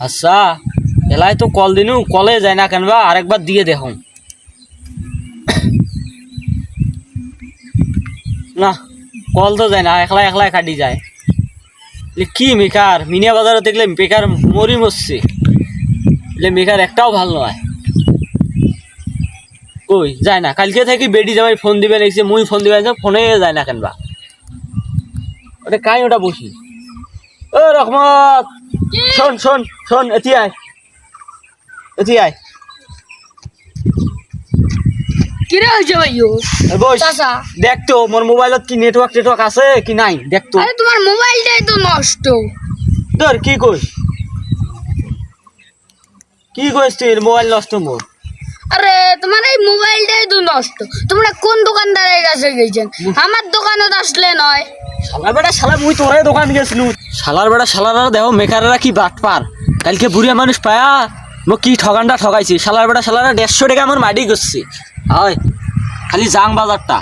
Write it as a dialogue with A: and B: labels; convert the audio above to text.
A: আচ্ছা এলাই তো কল দিনু কলে যায় না কেন বা আরেকবার দিয়ে দেখো না কল তো যায় না একলা একলাই কাটি যায় কি মেকার মিনিয়া বাজারে দেখলে বেকার মরি মরছে মেকার একটাও ভালো নয় কই যায় না কালকে থেকে বেডি জামাই ফোন দিবে লাগছে মুই ফোন দিবে ফোনে যায় না কেন বা ওটা কাই ওটা বসি ও রহমত শোন শোন শোন এটি আয়
B: কিরে হইছে ভাইও
A: বস
B: চাচা
A: দেখ তো মোর মোবাইলত কি নেটওয়ার্ক আছে কি নাই দেখ তো
B: আরে তোমার মোবাইলটাই তো নষ্ট
A: তোর কি কইস তুই মোবাইল নষ্ট মোর
B: আরে তোমার এই মোবাইলটাই তো নষ্ট তোমরা কোন দোকানদারের কাছে গেছেন আমার দোকানে তো আসলে নয়
A: শালা মুই তোরাই দোকান গেছিলু শালার বেটা শালারা দেখো মেকাররা কি বাটপার কালকে বুড়িয়া মানুষ পায়া মো কি ঠগানটা ঠগাইছি শালার বেটা শালারা 150 টাকা আমার মাটি করছে হয় খালি জাং বাজারটা